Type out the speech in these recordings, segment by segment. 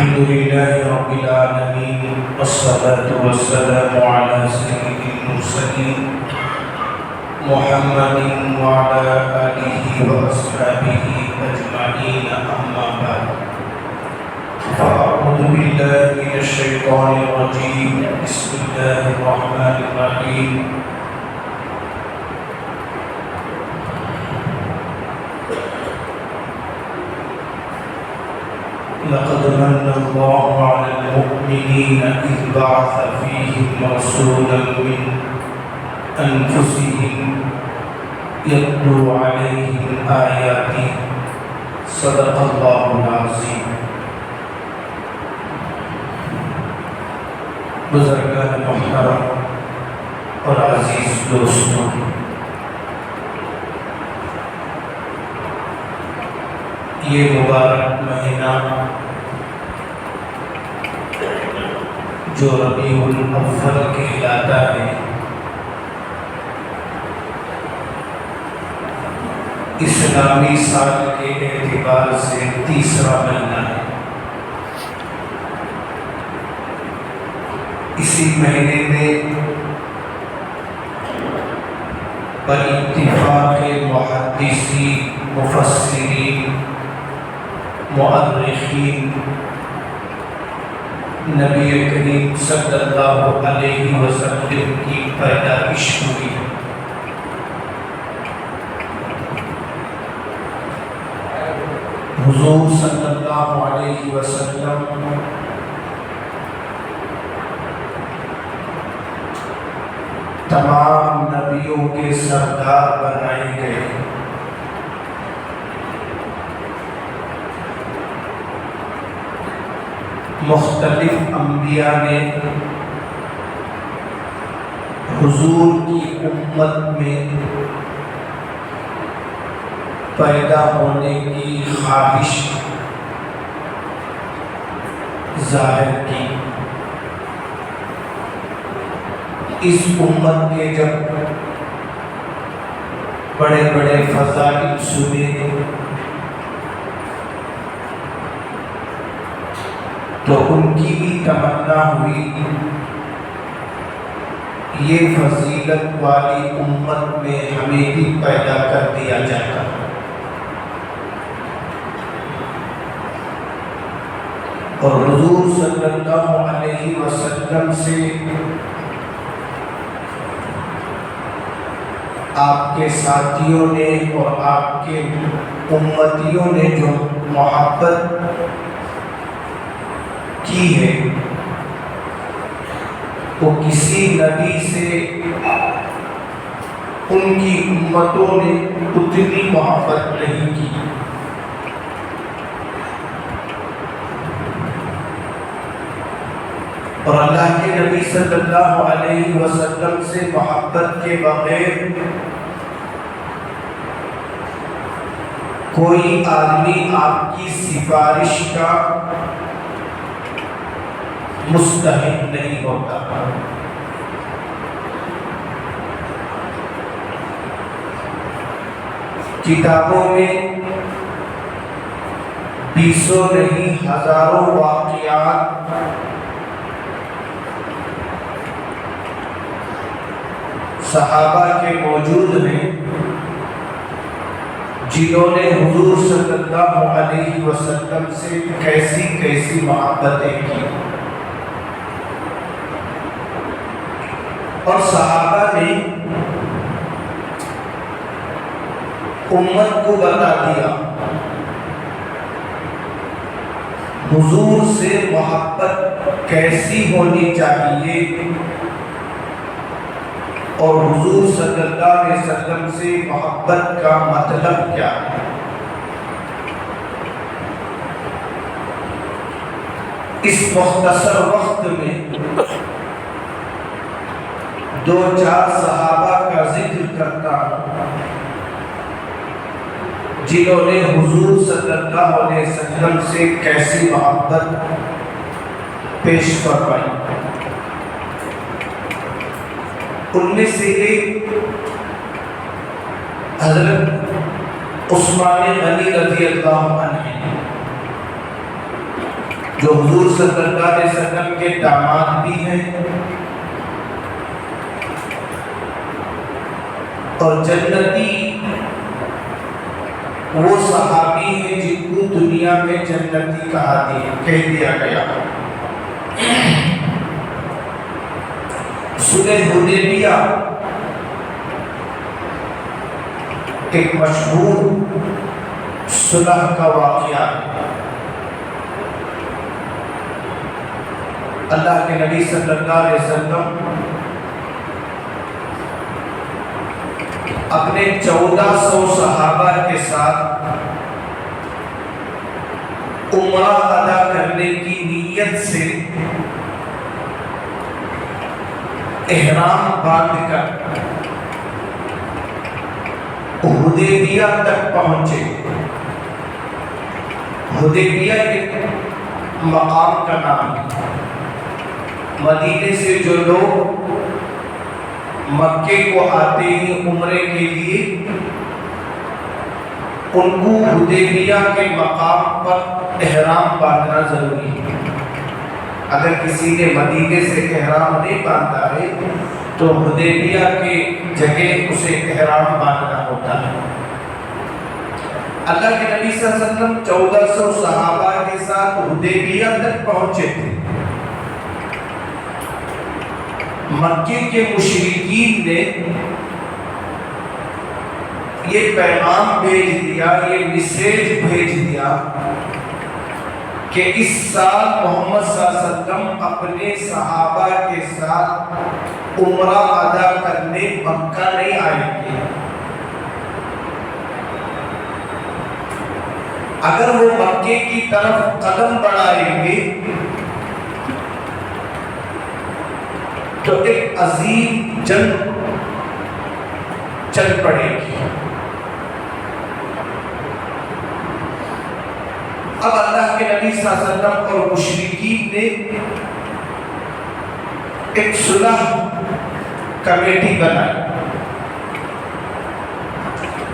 الحمد لله رب العالمين والصلاة والسلام على سيد المرسلين محمد وعلى آله وأصحابه أجمعين أما بعد فأعوذ بالله من الشيطان الرجيم بسم الله الرحمن الرحيم لقد من الله على المؤمنين إذ بعث فيهم رسولا من أنفسهم يتلو عليهم آياته صدق الله العظيم. بزرگان محترم اور عزیز دوستوں، یہ مبارک مہینہ جو ربیع الاول کہلاتا ہے، اسلامی سال کے اعتبار سے تیسرا مہینہ ہے۔ اسی مہینے میں باتفاق محدثین، مفسرین، مؤرخین نبی کریم صلی اللہ علیہ وسلم کی پیدائش ہوئی۔ حضور صلی اللہ علیہ وسلم تمام نبیوں کے سردار بنائے گئے۔ مختلف انبیاء نے حضور کی امت میں پیدا ہونے کی خواہش ظاہر کی۔ اس امت کے جب بڑے بڑے فضائل سنے تو ان کی بھی تمنا ہوئی یہ فضیلت والی امت میں ہمیں بھی پیدا کر دیا جاتا۔ اور حضور صلی اللہ علیہ وسلم سے آپ کے ساتھیوں نے اور آپ کے امتیوں نے جو محبت کی ہے وہ کسی نبی سے ان کی امتوں نے اتنی محبت نہیں کی۔ اور اللہ کے نبی صلی اللہ علیہ وسلم سے محبت کے بغیر کوئی آدمی آپ کی سفارش کا مستحق نہیں ہوتا۔ کتابوں میں بیسوں نہیں ہزاروں واقعات صحابہ کے موجود ہیں جنہوں نے حضور صلی اللہ علیہ وسلم سے کیسی کیسی محبتیں کی۔ اور صحابہ نے امت کو بتا دیا حضور سے محبت کیسی ہونی چاہیے اور حضور صلی اللہ علیہ وسلم سے محبت کا مطلب کیا ہے۔ اس مختصر وقت میں دو چار صحابہ کا ذکر کرتا ہوں جنہوں نے حضور صلی اللہ علیہ وسلم سے کیسی محبت پیش فرمائی۔ ان میں سے ایک حضرت عثمان غنی رضی اللہ عنہ جو حضور صلی اللہ علیہ وسلم کے داماد بھی ہیں اور جنتی وہ صحابی ہیں جن کو دنیا میں جنتی کہا دیا گیا۔ صلح حدیبیہ ایک مشہور صلح کا واقعہ ہے۔ اللہ کے نبی صلی اللہ علیہ وسلم اپنے 1400 صحابہ کے ساتھ عمرہ ادا کرنے کی نیت سے احرام باندھ کر حدیبیہ تک پہنچے۔ حدیبیہ ایک مقام کا نام ہے۔ مدینے سے جو لوگ مکے کو آتے ہیں عمرے کے لیے، ان کو حدیبیہ کے مقام پر احرام باندھنا ضروری ہے۔ اگر کسی نے مدینے سے احرام نہیں باندھا ہے تو حدیبیہ کے جگہ اسے احرام باندھنا ہوتا ہے۔ اللہ کے نبی صلی اللہ علیہ وسلم 1400 صحابہ کے ساتھ حدیبیہ تک پہنچے تھے۔ مکے کے مشرکین نے یہ پیغام بھیج دیا، یہ میسیج بھیج دیا کہ اس سال محمد صلی اللہ علیہ وسلم اپنے صحابہ کے ساتھ عمرہ ادا کرنے مکہ نہیں آئیں گے۔ اگر وہ مکے کی طرف قدم بڑھائیں گے تو ایک عظیم جنگ چل پڑے گی۔ اب اللہ کے نبی صلی اللہ علیہ وسلم اور مشرکین نے ایک صلح کمیٹی بنائی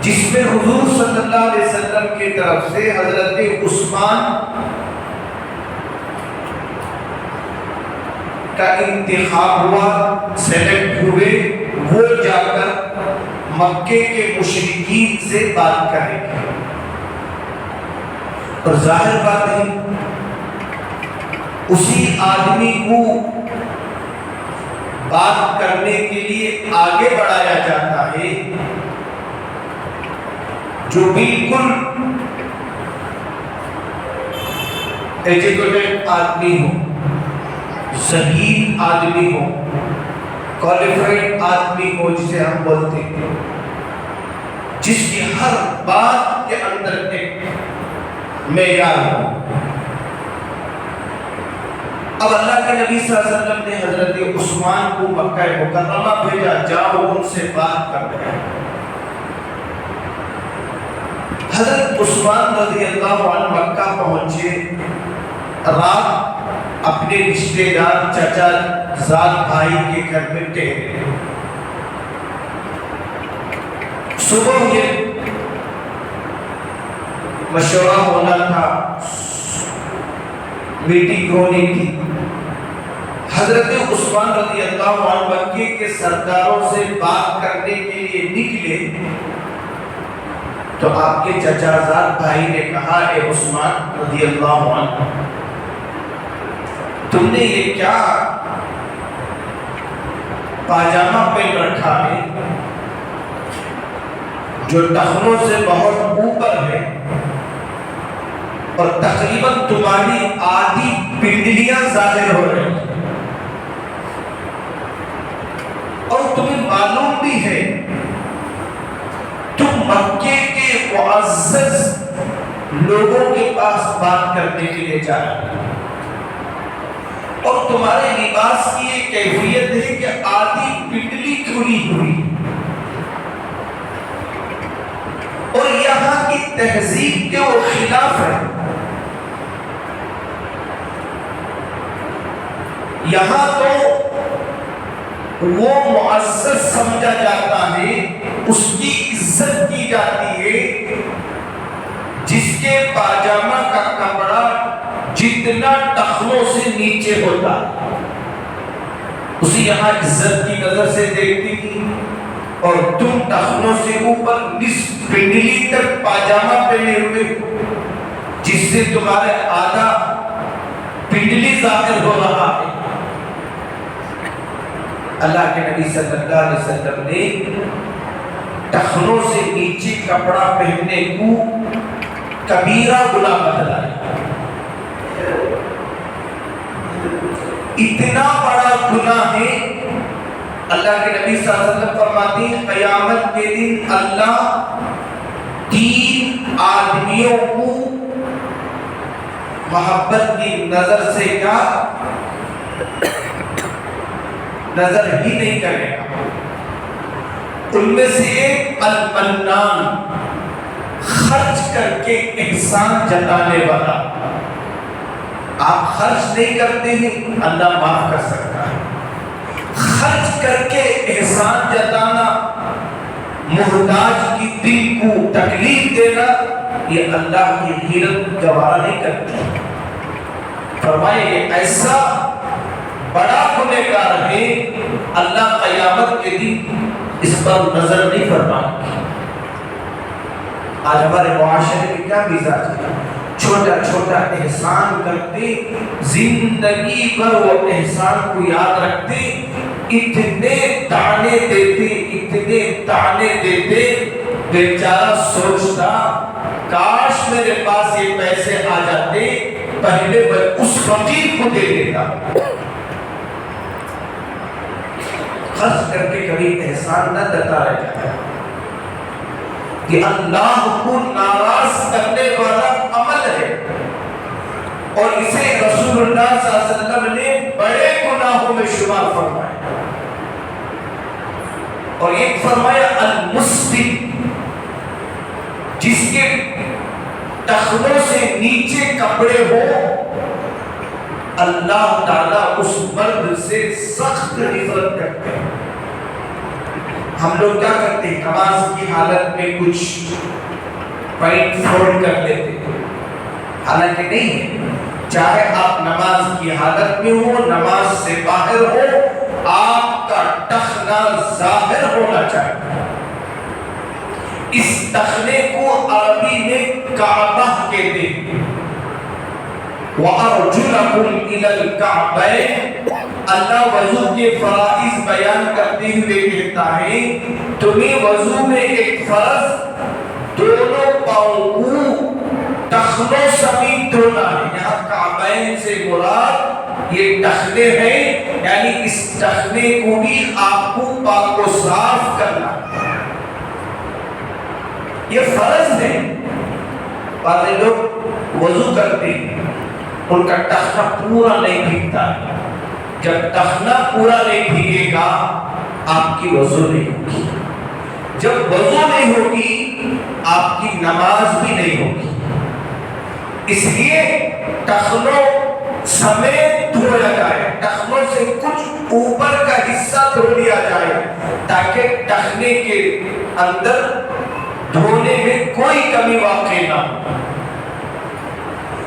جس میں حضور صلی اللہ علیہ وسلم کی طرف سے حضرت عثمان کا انتخاب ہوا، سلیکٹ ہوئے، وہ جا کر مکے کے مشرکین سے بات کریں گے۔ اور ظاہر بات ہے اسی آدمی کو بات کرنے کے لیے آگے بڑھایا جاتا ہے جو بالکل ایجوکیٹڈ آدمی ہو، ذہین آدمی ہو، کوالیفائڈ آدمی ہو، جسے ہم بولتے ہیں، جس کی ہر بات کے اندر ایک معیار ہو۔ اب اللہ کے نبی صلی اللہ علیہ وسلم نے حضرت عثمان کو مکہ مکرمہ بھیجا، جاؤ ان سے بات کر رہے ہیں۔ حضرت عثمان رضی اللہ عنہ مکہ پہنچے، رات اپنے رشتے دار چچا زاد بھائی کے گھر میں ٹھہرے۔ صبح یہ مشورہ ہونا تھا، میٹنگ ہونی تھی۔ حضرت عثمان رضی اللہ عنہ مکے کے سرداروں سے بات کرنے کے لیے نکلے تو آپ کے چچا زاد بھائی نے کہا، اے عثمان رضی اللہ عنہ، تم نے یہ کیا پاجامہ پہن رکھا ہے جو ٹخنوں سے بہت اوپر ہے اور تقریباً تمہاری آدھی پنڈلیاں ظاہر ہو رہی ہیں، اور تمہیں معلوم بھی ہے تم مکے کے معزز لوگوں کے پاس بات کرنے کے لیے جا رہے ہیں، اور تمہارے لباس کی یہ کیفیت ہے کہ آدھی پنڈلی کھلی ہوئی، اور یہاں کی تہذیب کے وہ خلاف ہے۔ یہاں تو وہ معزز سمجھا جاتا ہے، اس کی عزت کی جاتی ہے جس کے پاجامہ کا کپڑا جس جتنا ٹخنوں سے نیچے ہوتا ہے. اسی یہاں عزت کی نظر سے دیکھتی تھی اور تم ٹخنوں سے اوپر نصف پنڈلی تک پاجامہ پہنے ہوئے جس سے تمہارے آدھا پنڈلی ظاہر ہو رہا ہے. اللہ کے نبی صلی اللہ علیہ وسلم نے ٹخنوں سے نیچے کپڑا پہننے کو کبیرہ گناہ بتلایا. اتنا بڑا گناہ ہے. اللہ کے نبی صلی اللہ علیہ وسلم فرماتے ہیں قیامت کے دن اللہ 3 آدمیوں کو محبت کی نظر سے کیا نظر ہی نہیں کرے گا. ان میں سے ایک المنان، خرچ کر کے احسان جتانے والا. آپ خرچ نہیں کرتے ہیں اللہ معاف کر سکتا ہے. خرچ کر کے احسان جتانا، محتاج کی دل کو تکلیف دینا، یہ اللہ کی غیرت گوارا نہیں کرتی. فرمائے ایسا بڑا گنہگار ہے اللہ قیامت کے دن اس پر نظر نہیں فرمائے گی. آج ہمارے معاشرے میں کیا مزاج ہے؟ چھوٹا چھوٹا احسان کرتے، زندگی بھر وہ احسان کو یاد رکھتے، اتنے تانے دیتے بیچارہ سوچتا کاش میرے پاس یہ پیسے آ جاتے، پہلے میں اس فقیر کو دے دیتا. خرچ کر کے کبھی احسان نہ جتا رہ جاتا. یہ اللہ کو ناراض کرنے والا عمل ہے اور اسے رسول اللہ صلی اللہ علیہ وسلم نے بڑے گناہوں میں شمار فرمایا. اور ایک فرمایا المسبل، جس کے ٹخنوں سے نیچے کپڑے ہو، اللہ تعالیٰ اس مرد سے سخت نفرت کرتے ہیں. ہم لوگ کیا کرتے ہیں؟ نماز کی حالت میں کچھ پینٹ فولڈ کر لیتے ہیں. حالانکہ نہیں ہے. چاہے آپ نماز کی حالت میں ہو، نماز سے باہر ہو، آپ کا ٹخنا ظاہر ہونا چاہیے. اس ٹخنے کو عربی میں کعبہ کہتے ہیں. وَأَرْجُلَكُمْ إِلَى الْكَعْبَيْنِ. اللہ وضو کے فرائض بیان کرتے ہوئے کہتا ہے تمہیں وضو میں ایک فرض دونوں پاؤں کو ٹخنوں سمیت دھونا ہے. یہاں کعبین سے مراد یہ ٹخنے ہیں، یعنی اس ٹخنے کو بھی آپ کو پاک و صاف کرنا ہے. یہ فرض ہے. بعض لوگ وضو کرتے ہیں، ان کا ٹخنا پورا نہیں بھیگتا ہے. جب ٹخنا پورا نہیں بھیگے گا آپ کی وضو نہیں ہوگی. جب وضو نہیں ہوگی آپ کی نماز بھی نہیں ہوگی. اس لیے ٹخنوں سمیت دھویا جائے، ٹخنوں سے کچھ اوپر کا حصہ دھو لیا جائے تاکہ ٹخنے کے اندر دھونے میں کوئی کمی واقع نہ ہو.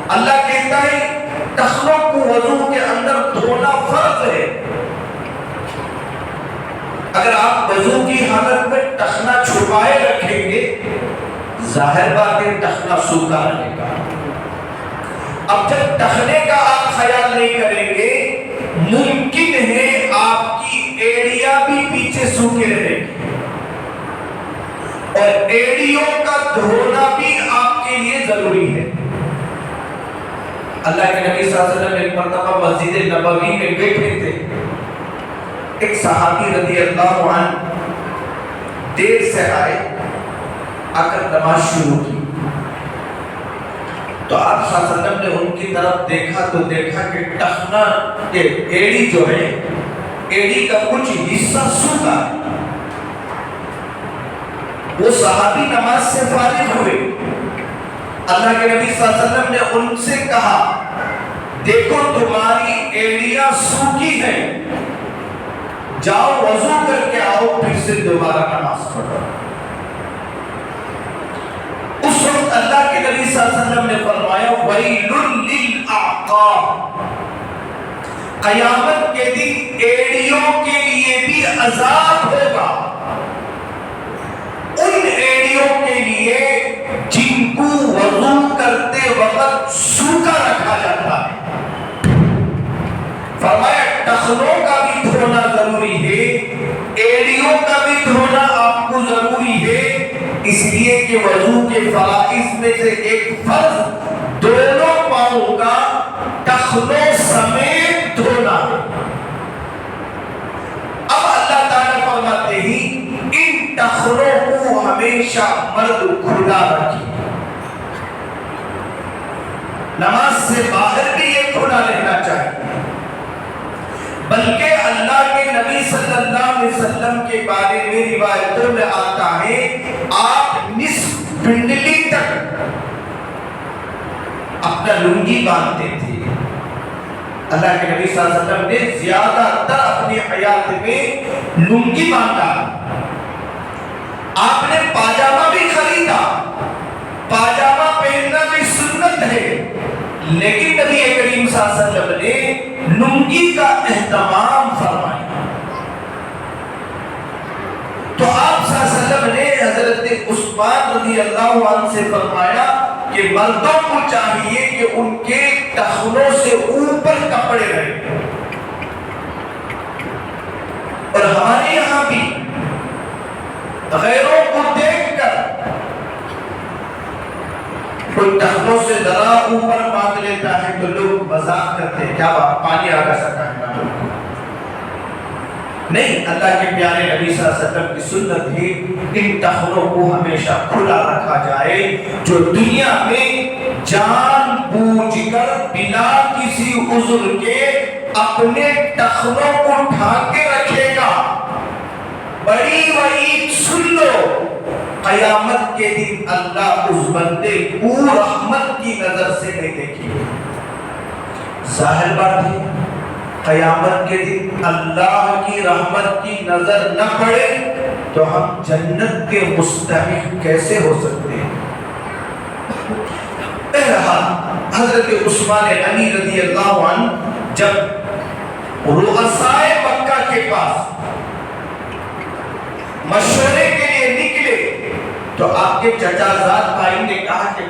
اللہ کہتا ہے ٹخنوں کو وضو کے اندر دھونا فرض ہے. اگر آپ وضو کی حالت میں ٹخنا چھپائے رکھیں گے ظاہر بات ہے ٹخنا سوکھا رہے گا. اب جب ٹخنے کا آپ خیال نہیں کریں گے ممکن ہے آپ کی ایڑیاں بھی پیچھے سوکھے رہے گی اور ایڑیوں کا دھونا بھی آپ کے لیے ضروری ہے. اللہ کے نبی صلی اللہ علیہ وسلم ایک مرتبہ مسجد نبوی میں بیٹھے تھے. ایک صحابی رضی اللہ عنہ دیر سے آئے، آ کر نماز شروع کی. تو آپ صلی اللہ علیہ وسلم نے ان کی طرف دیکھا تو دیکھا کہ ٹخنا ایڑی جو ہے، ایڑی کا کچھ حصہ سوکھا ہے. وہ صحابی نماز سے فارغ ہوئے. اللہ کے نبی صلی اللہ علیہ وسلم نے ان سے کہا دیکھو تمہاری ایڑیاں سوکھی ہیں، جاؤ وضو کر کے آؤ پھر سے دوبارہ نماز پڑھو. اس وقت اللہ کے نبی صلی اللہ علیہ وسلم نے فرمایا وَيْلٌ لِلْأَعْقَابِ عقاب، قیامت کے دن ایڑیوں کے لیے بھی عذاب ہوگا، ان ایڑیوں کے لیے جن کو وضو کرتے وقت سوکھا رکھا جاتا ہے۔ فرمایا ٹخنوں کا بھی دھونا ضروری ہے، ایڑیوں کا بھی دھونا آپ کو ضروری ہے، اس لیے کہ وضو کے فرائض میں سے ایک فرض دونوں پاؤں کا ٹخنوں سمیت دھونا ہے۔ اب اللہ تعالیٰ فرماتے ہیں ان ٹخنوں کو ہمیشہ مرد کھلا رکھے، نماز سے باہر بھی یہ کھلا رہنا چاہیے، بلکہ اللہ کے نبی صلی اللہ علیہ وسلم کے بارے میں روایتوں میں آتا ہے آپ نصف پنڈلی تک اپنا لنگی باندھتے تھے۔ اللہ کے نبی صلی اللہ علیہ وسلم نے زیادہ تر اپنی حیات میں لنگی باندھا۔ آپ نے پاجامہ بھی خریدا، پاجامہ پہننا بھی سنت ہے، لیکن نبی کریم صلی اللہ علیہ وسلم نے لنگی کا اہتمام فرمایا۔ تو آپ صلی اللہ علیہ وسلم نے حضرت عثمان رضی اللہ عنہ سے فرمایا کہ مردوں کو چاہیے کہ ان کے ٹخنوں سے اوپر کپڑے رہیں، اور ہمارے یہاں بھی غیروں کو دیکھ کر کوئی ٹخنوں سے ذرا اوپر باندھ لیتا ہے تو لوگ مذاق کرتے ہیں، کیا بات پانی آ سکتا ہے نا؟ نہیں، اللہ کے پیارے نبی صلی اللہ علیہ وسلم کی سنت ہے ان ٹخنوں کو ہمیشہ کھلا رکھا جائے۔ جو دنیا میں جان بوجھ کر بنا کسی عذر کے اپنے ٹخنوں کو ڈھانکے رکھے گا، بڑی وعید سن لو، قیامت کے دن اللہ اس بندے کو رحمت کی نظر سے نہیں دیکھے گا۔ ظاہر بات ہے قیامت کے دن اللہ کی رحمت کی نظر نہ پڑے تو ہم جنت کے مستحق کیسے ہو سکتے ہیں؟ بہرحال حضرت عثمان غنی رضی اللہ عنہ جب رؤسائے مکہ کے پاس مشورے کے لیے نکلے تو آپ کے چچا زاد بھائی نے کہا کہ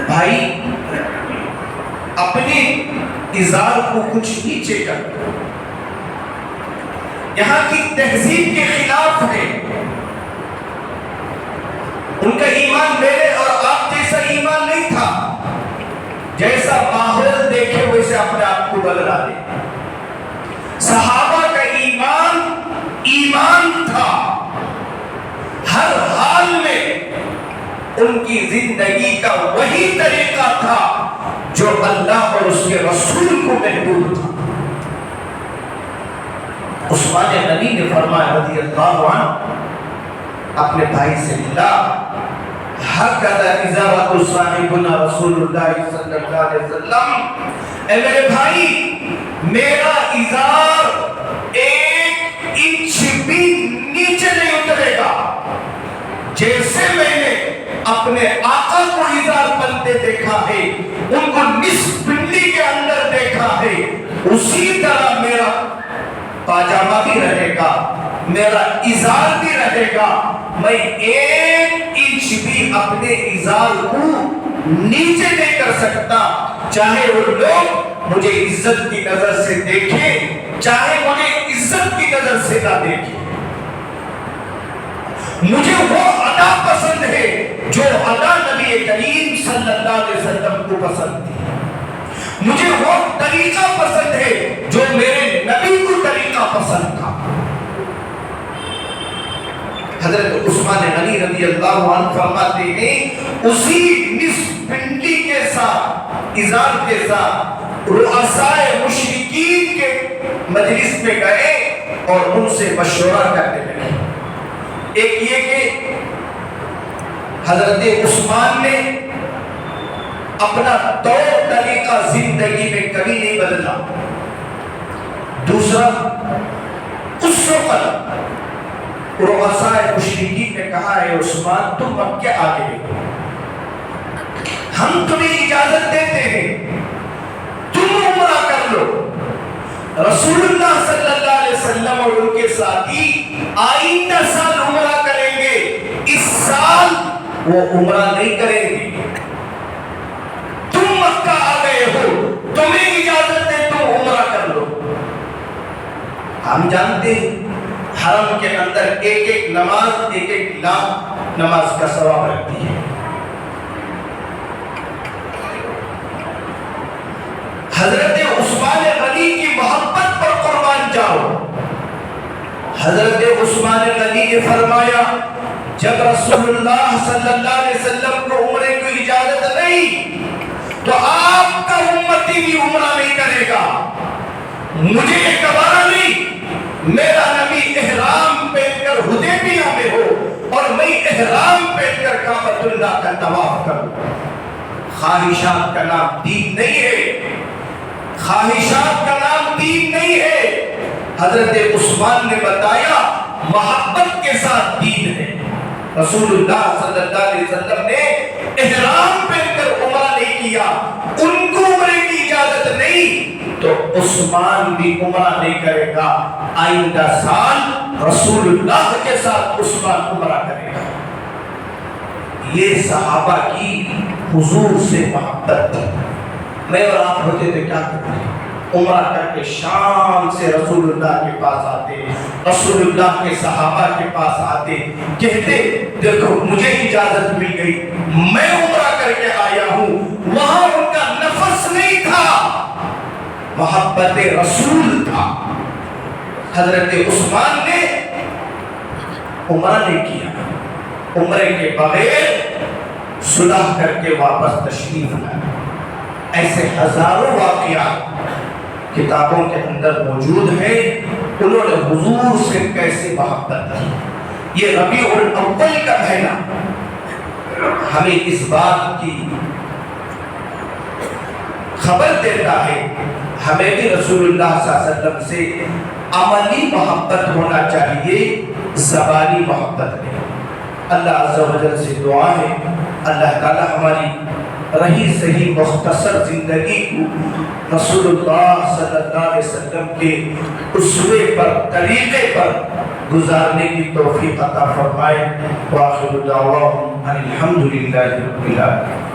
بھائی اپنی ازار کو کچھ نیچے کر، یہاں کی تہذیب کے خلاف ہے، ان کا ایمان میرے اور آپ جیسا ایمان نہیں تھا، جیسا ماحول دیکھے ویسے اپنے آپ کو بدلا دے۔ صحابہ کا ایمان تھا، ہر حال میں ان کی زندگی کا وہی طریقہ تھا جو اللہ اور اس کے رسول کو محبوب تھا۔ عثمان غنی نے فرمایا رضی اللہ عنہ اپنے بھائی سے ملا، ہکذا ازارۃ صاحبنا رسول اللہ صلی اللہ علیہ وسلم، اے میرے بھائی میرا ازار 1 انچ بھی نیچے نہیں اترے گا، جیسے میں نے اپنے آقا کو ازار پہنتے دیکھا ہے، ان کو نصف پنڈلی کے اندر دیکھا ہے، اسی طرح میرا پاجامہ بھی رہے گا، میرا ازار بھی رہے گا، میں 1 انچ بھی اپنے ازار کو نیچے نہیں کر سکتا، چاہے وہ لوگ مجھے عزت کی نظر سے دیکھیں، چاہے مجھے عزت کی نظر سے نہ دیکھیں۔ مجھے وہ ادا پسند ہے جو ادا نبی کریم صلی اللہ علیہ وسلم کو پسند تھی، مجھے وہ طریقہ پسند ہے جو میرے نبی کو طریقہ پسند تھا۔ حضرت عثمان غنی رضی اللہ عنہ فرماتے ہیں اسی نصف پنڈلی کے ساتھ ازار کے ساتھ رؤسائے مشرکین کے مجلس میں گئے اور ان سے مشورہ کرنے لگے۔ ایک یہ کہ حضرت عثمان نے اپنا طور طریقہ زندگی میں کبھی نہیں بدلا، دوسرا اس وقت رؤسائے مشرکین نے کہا ہے عثمان تم مکہ آگے ہم تمہیں اجازت دیتے ہیں، وہ عمرہ نہیں کریں گے. تم مکہ آ گئے ہو, تمہیں اجازت ہے تم عمرہ کر لو. ہم جانتے ہیں حرم کے اندر ایک ایک نماز ایک ایک لاکھ نماز کا ثواب رکھتی ہے. حضرت عثمان غنی کی محبت پر قربان جاؤ. حضرت عثمان غنی نے فرمایا جب رسول اللہ صلی اللہ علیہ وسلم کو عمرے کی اجازت نہیں تو آپ کا امتی بھی عمرہ نہیں کرے گا. مجھے یہ گوارا نہیں, میرا نبی احرام پہن کر حدیبیہ میں ہو اور میں احرام پہن کر کعبۃ اللہ کا طواف کروں. خواہشات کا نام دین نہیں ہے, خواہشات کا نام دین نہیں ہے. حضرت عثمان نے بتایا محبت کے ساتھ دین ہے. رسول اللہ صلی اللہ علیہ وسلم نے احرام پہن کر عمرہ نہیں کیا, ان کو عمرے کی اجازت نہیں تو عثمان بھی عمرہ نہیں کرے گا. آئندہ سال رسول اللہ کے ساتھ عثمان عمرہ کرے گا. یہ صحابہ کی حضور سے محبت تھی. میں اور آپ ہوتے تو کیا کرتے, عمرہ کر کے شام سے رسول اللہ کے پاس آتے, رسول اللہ کے صحابہ کے پاس آتے, کہتے دیکھو مجھے اجازت مل گئی, میں عمرہ کر کے آیا ہوں. وہاں ان کا نفس نہیں تھا, محبت رسول تھا. حضرت عثمان نے عمرہ نہیں کیا, عمرے کے بغیر صلح کر کے واپس تشریف لائے. ایسے ہزاروں واقعات کتابوں کے اندر موجود ہیں. انہوں نے حضور سے کیسے محبت کی. یہ ربیع الاول کا مہینہ ہمیں اس بات کی خبر دیتا ہے ہمیں بھی رسول اللہ صلی اللہ علیہ وسلم سے عملی محبت ہونا چاہیے, زبانی محبت نہیں. اللہ عز و جل سے دعا ہے اللہ تعالی ہماری رہی صحیح مختصر زندگی کو رسول اللہ صلی اللہ علیہ وسلم کے اسوے پر, طریقے پر گزارنے کی توفیق عطا فرمائے. وآخر دعواہم ان الحمد للہ رب العالمین.